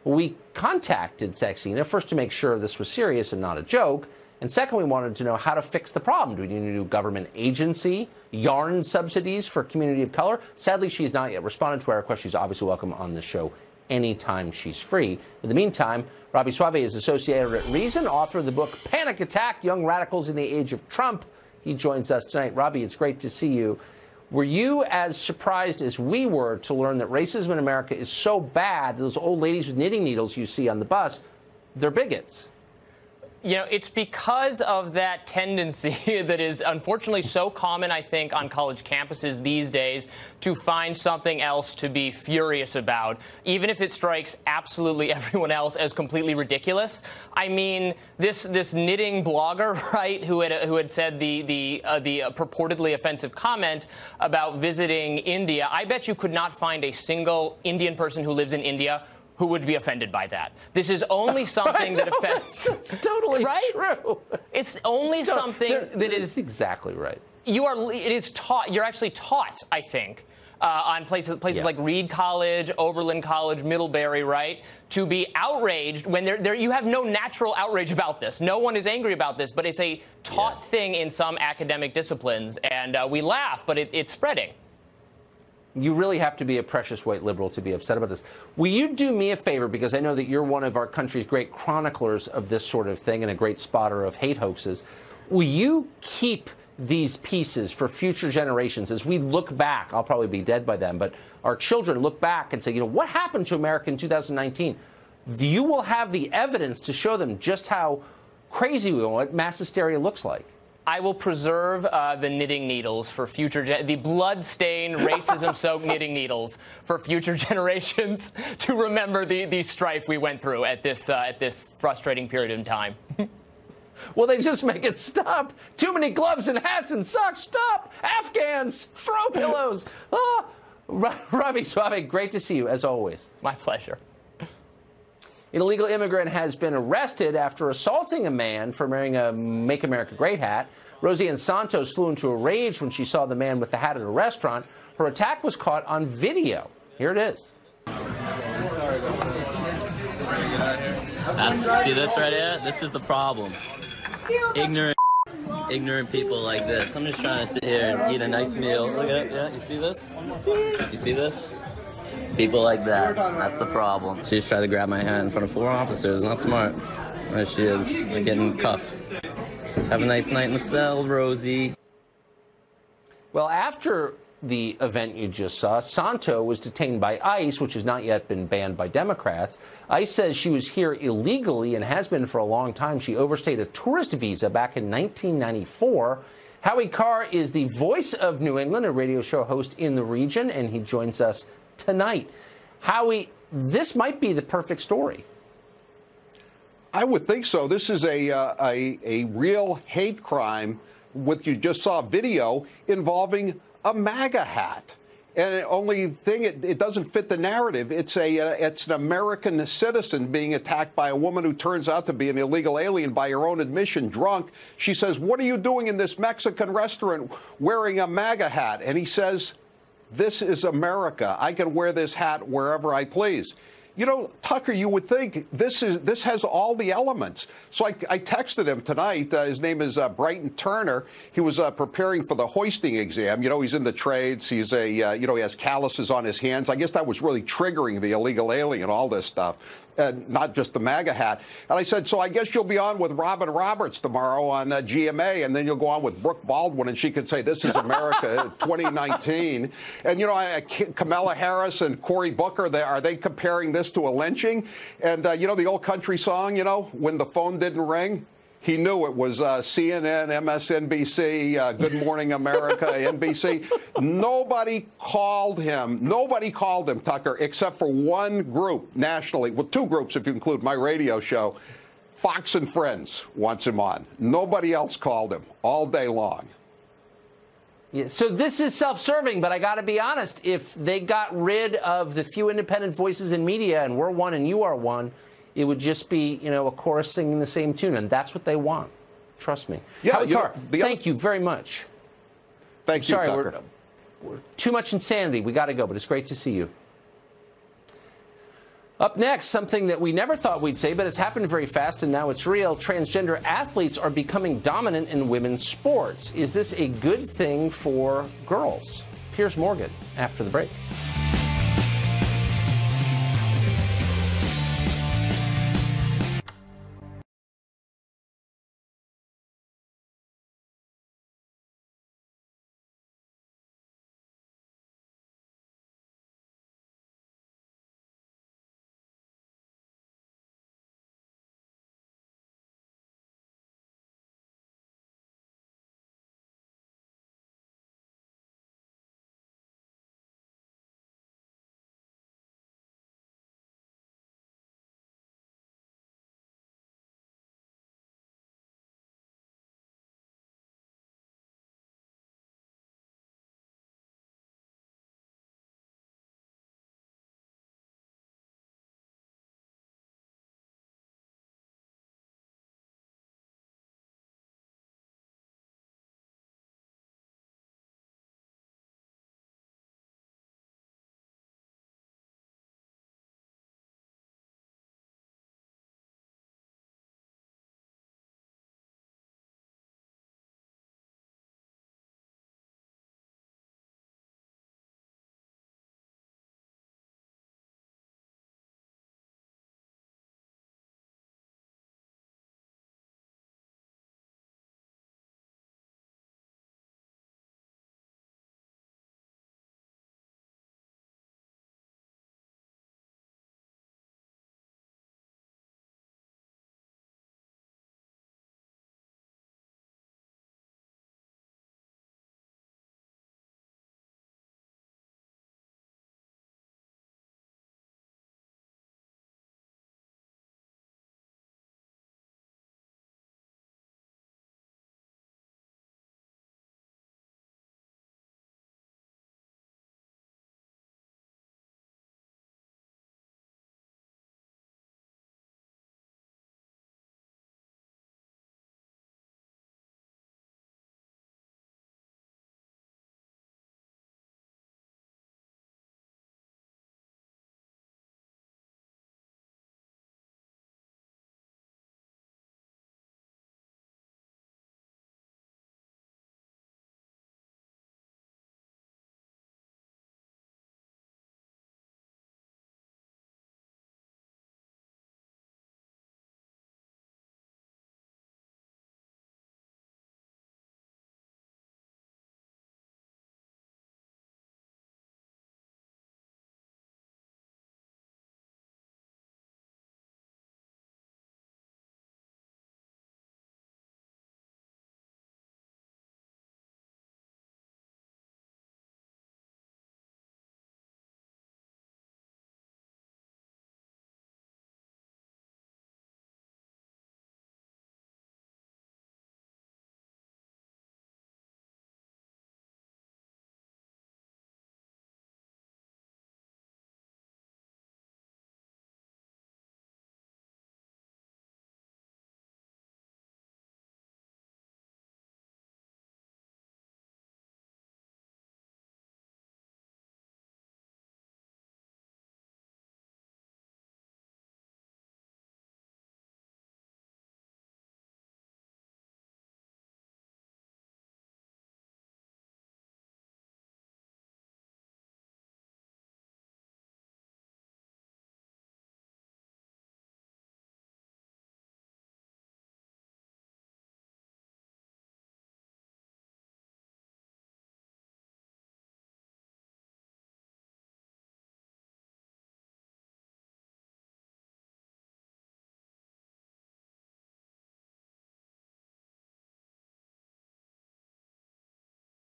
We contacted Saxena, first to make sure this was serious and not a joke, and second, we wanted to know how to fix the problem. Do we need a new government agency, yarn subsidies for community of color? Sadly, she's not yet responded to our request. She's obviously welcome on the show anytime she's free. In the meantime, Robbie Suave is associate editor at Reason, author of the book Panic Attack, Young Radicals in the Age of Trump. He joins us tonight. Robbie, it's great to see you. Were you as surprised as we were to learn that racism in America is so bad that those old ladies with knitting needles you see on the bus, they're bigots? You know, it's because of that tendency that is unfortunately so common, I think, on college campuses these days to find something else to be furious about, even if it strikes absolutely everyone else as completely ridiculous. I mean, this knitting blogger, right, who had said the purportedly offensive comment about visiting India, I bet you could not find a single Indian person who lives in India who would be offended by that. This is only something that affects. It's totally right? true. It's only something that is exactly right. It is taught. You're actually taught, I think, on places like Reed College, Oberlin College, Middlebury, right, to be outraged when you have no natural outrage about this. No one is angry about this, but it's a taught thing in some academic disciplines, and we laugh, but it's spreading. You really have to be a precious white liberal to be upset about this. Will you do me a favor, because I know that you're one of our country's great chroniclers of this sort of thing and a great spotter of hate hoaxes. Will you keep these pieces for future generations as we look back? I'll probably be dead by then, but our children look back and say, you know, what happened to America in 2019? You will have the evidence to show them just how crazy we are, what mass hysteria looks like. I will preserve the knitting needles for the blood-stained, racism-soaked knitting needles for future generations to remember the strife we went through at this frustrating period in time. Well, they just make it stop. Too many gloves and hats and socks. Stop. Afghans. Throw pillows. Oh. Robbie Suave, great to see you, as always. My pleasure. An illegal immigrant has been arrested after assaulting a man for wearing a Make America Great hat. Roseanne Santos flew into a rage when she saw the man with the hat at a restaurant. Her attack was caught on video. Here it is. See this right here? This is the problem. Ignorant people like this. I'm just trying to sit here and eat a nice meal. Look at it. Yeah, you see this? You see this? People like that. That's the problem. She just tried to grab my hand in front of 4 officers. Not smart. There she is. They're getting cuffed. Have a nice night in the cell, Rosie. Well, after the event you just saw, Santo was detained by ICE, which has not yet been banned by Democrats. ICE says she was here illegally and has been for a long time. She overstayed a tourist visa back in 1994. Howie Carr is the voice of New England, a radio show host in the region, and he joins us tonight. Howie, this might be the perfect story. I would think so. This is a real hate crime. With you just saw a video involving a MAGA hat. And the only thing, it doesn't fit the narrative. It's an American citizen being attacked by a woman who turns out to be an illegal alien by her own admission, drunk. She says, "What are you doing in this Mexican restaurant wearing a MAGA hat?" And he says, "This is America. I can wear this hat wherever I please." You know, Tucker, you would think this has all the elements. So I texted him tonight. His name is Brighton Turner. He was preparing for the hoisting exam. You know, he's in the trades. He's he has calluses on his hands. I guess that was really triggering the illegal alien, all this stuff. Not just the MAGA hat. And I said, so I guess you'll be on with Robin Roberts tomorrow on GMA, and then you'll go on with Brooke Baldwin, and she could say, "This is America 2019. And, you know, Kamala Harris and Cory Booker, are they comparing this to a lynching? And, you know, the old country song, you know, when the phone didn't ring? He knew it was CNN, MSNBC, Good Morning America, NBC. Nobody called him. Nobody called him, Tucker, except for one group nationally. Well, two groups if you include my radio show. Fox and Friends wants him on. Nobody else called him all day long. Yeah, so this is self-serving, but I got to be honest. If they got rid of the few independent voices in media, and we're one and you are one, it would just be, a chorus singing the same tune, and that's what they want. Trust me. Yeah, thank you very much. Thank you, Sorry, Tucker. we're too much insanity. We got to go, but it's great to see you. Up next, something that we never thought we'd say, but it's happened very fast, and now it's real. Transgender athletes are becoming dominant in women's sports. Is this a good thing for girls? Piers Morgan after the break.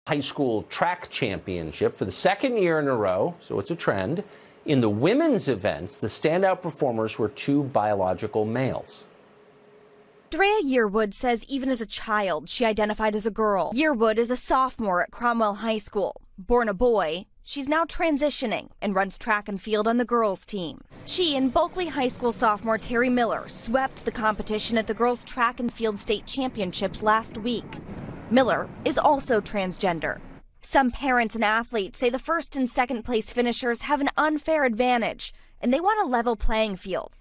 high school track championship for the second year in a row, so it's a trend. In the women's events, the standout performers were two biological males. Drea Yearwood says even as a child, she identified as a girl. Yearwood is a sophomore at Cromwell High School. Born a boy, she's now transitioning and runs track and field on the girls' team. She and Bulkley High School sophomore Terry Miller swept the competition at the girls' track and field state championships last week. Miller is also transgender. Some parents and athletes say the first and second place finishers have an unfair advantage, and they want a level playing field.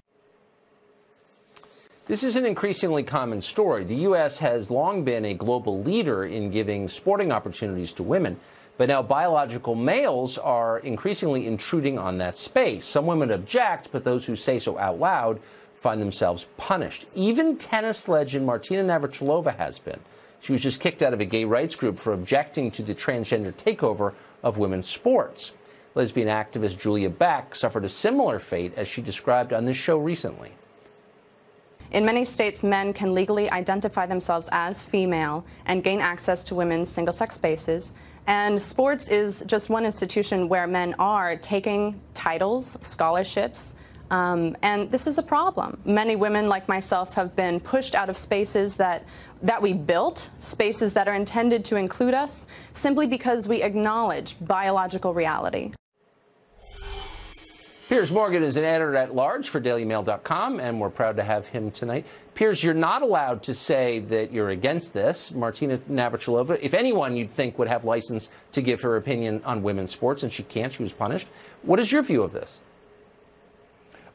This is an increasingly common story. The U.S. has long been a global leader in giving sporting opportunities to women, but now biological males are increasingly intruding on that space. Some women object, but those who say so out loud find themselves punished. Even tennis legend Martina Navratilova has been. She was just kicked out of a gay rights group for objecting to the transgender takeover of women's sports. Lesbian activist Julia Beck suffered a similar fate, as she described on this show recently. In many states, men can legally identify themselves as female and gain access to women's single-sex spaces. And sports is just one institution where men are taking titles, scholarships, and this is a problem. Many women like myself have been pushed out of spaces that we built, spaces that are intended to include us, simply because we acknowledge biological reality. Piers Morgan is an editor-at-large for DailyMail.com, and we're proud to have him tonight. Piers, you're not allowed to say that you're against this. Martina Navratilova, if anyone you'd think would have license to give her opinion on women's sports, and she can't, she was punished. What is your view of this?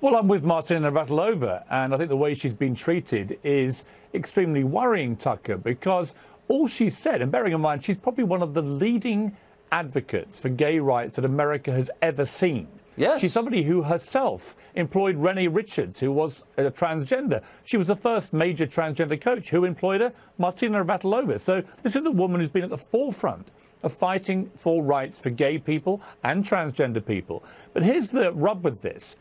Well, I'm with Martina Navratilova, and I think the way she's been treated is extremely worrying, Tucker, because all she's said, and bearing in mind she's probably one of the leading advocates for gay rights that America has ever seen. Yes. She's somebody who herself employed Renee Richards, who was a transgender. She was the first major transgender coach. Who employed her? Martina Navratilova. So this is a woman who's been at the forefront of fighting for rights for gay people and transgender people. But here's the rub with this.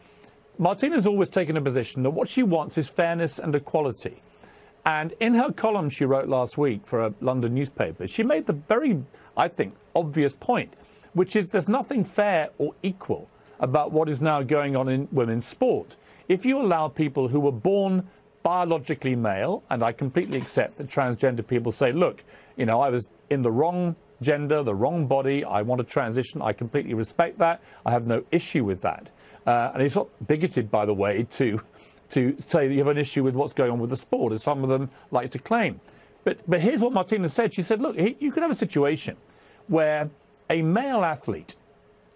Martina's always taken a position that what she wants is fairness and equality. And in her column she wrote last week for a London newspaper, she made the very, I think, obvious point, which is there's nothing fair or equal about what is now going on in women's sport. If you allow people who were born biologically male, and I completely accept that transgender people say, look, you know, I was in the wrong gender, the wrong body, I want to transition, I completely respect that, I have no issue with that. And it's not bigoted, by the way, to say that you have an issue with what's going on with the sport, as some of them like to claim. But here's what Martina said. She said, look, you could have a situation where a male athlete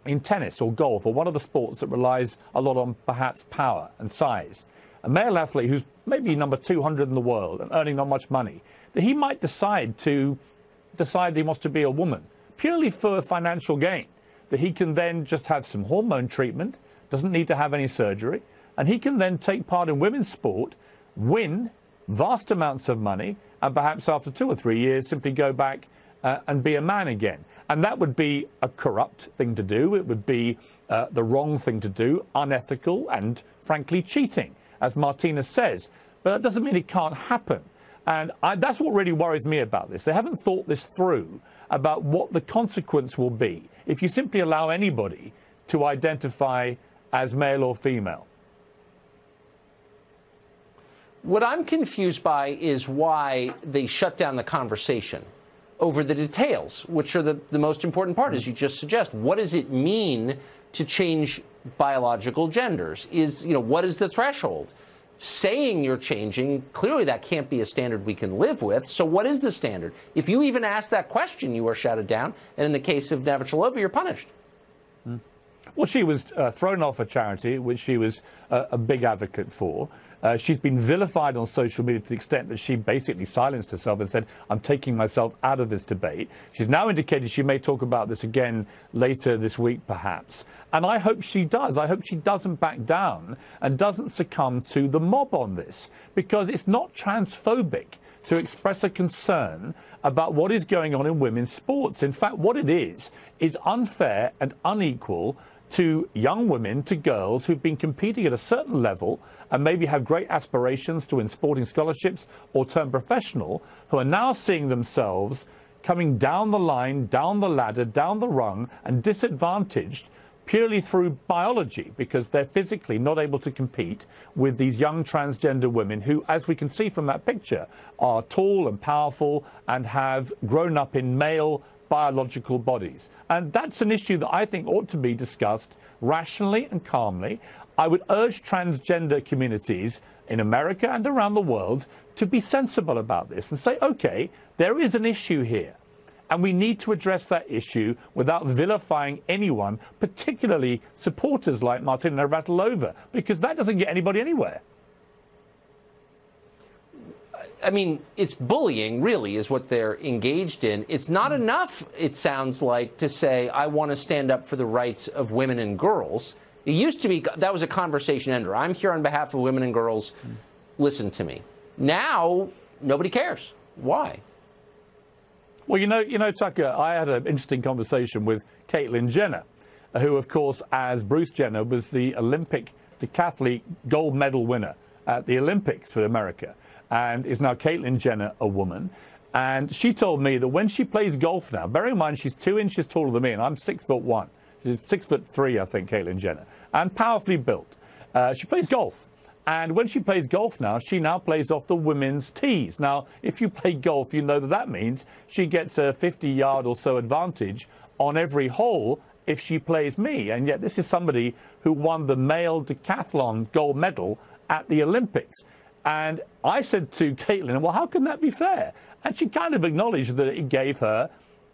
in tennis or golf or one of the sports that relies a lot on perhaps power and size, a male athlete who's maybe number 200 in the world and earning not much money, that he might decide he wants to be a woman purely for financial gain, that he can then just have some hormone treatment, doesn't need to have any surgery, and he can then take part in women's sport, win vast amounts of money, and perhaps after 2 or 3 years simply go back and be a man again. And that would be a corrupt thing to do. It would be the wrong thing to do, unethical and, frankly, cheating, as Martina says. But that doesn't mean it can't happen. And that's what really worries me about this. They haven't thought this through about what the consequence will be if you simply allow anybody to identify as male or female. What I'm confused by is why they shut down the conversation over the details, which are the most important part, as you just suggest. What does it mean to change biological genders? What is the threshold? Saying you're changing, clearly that can't be a standard we can live with. So what is the standard? If you even ask that question, you are shouted down. And in the case of Navratilova, you're punished. Well, she was thrown off a charity, which she was a big advocate for. She's been vilified on social media to the extent that she basically silenced herself and said, I'm taking myself out of this debate. She's now indicated she may talk about this again later this week, perhaps. And I hope she does. I hope she doesn't back down and doesn't succumb to the mob on this, because it's not transphobic to express a concern about what is going on in women's sports. In fact, what it is unfair and unequal to young women, to girls who've been competing at a certain level and maybe have great aspirations to win sporting scholarships or turn professional, who are now seeing themselves coming down the line, down the ladder, down the rung, and disadvantaged purely through biology, because they're physically not able to compete with these young transgender women who, as we can see from that picture, are tall and powerful and have grown up in male biological bodies. And that's an issue that I think ought to be discussed rationally and calmly. I would urge transgender communities in America and around the world to be sensible about this and say, okay, there is an issue here, and we need to address that issue without vilifying anyone, particularly supporters like Martina Navratilova, because that doesn't get anybody anywhere. I mean, it's bullying, really, is what they're engaged in. It's not enough, it sounds like, to say, I want to stand up for the rights of women and girls. It used to be that was a conversation ender. I'm here on behalf of women and girls. Listen to me. Now, nobody cares. Why? Well, you know, Tucker, I had an interesting conversation with Caitlyn Jenner, who, of course, as Bruce Jenner, was the Olympic decathlete gold medal winner at the Olympics for America, and is now Caitlyn Jenner a woman. And she told me that when she plays golf now, bearing in mind she's 2 inches taller than me, and I'm 6'1". She's 6'3", I think, Caitlyn Jenner, and powerfully built. She plays golf. And when she plays golf now, she now plays off the women's tees. Now, if you play golf, you know that that means she gets a 50-yard or so advantage on every hole if she plays me. And yet this is somebody who won the male decathlon gold medal at the Olympics. And I said to Caitlyn, well, how can that be fair? And she kind of acknowledged that it gave her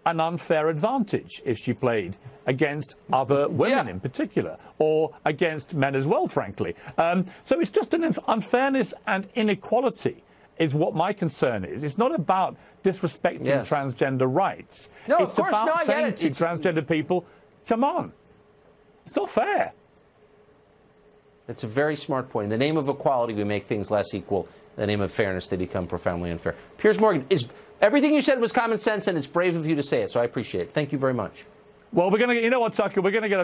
an unfair advantage if she played against other women in particular, or against men as well, frankly. So it's just an unfairness and inequality is what my concern is. It's not about disrespecting transgender rights. No, it's of course, about no, I saying get it. to transgender people, come on, it's not fair. That's a very smart point. In the name of equality, we make things less equal. In the name of fairness, they become profoundly unfair. Piers Morgan, everything you said was common sense, and it's brave of you to say it, so I appreciate it. Thank you very much. Well, we're going to, you know what, Tucker, we're going to get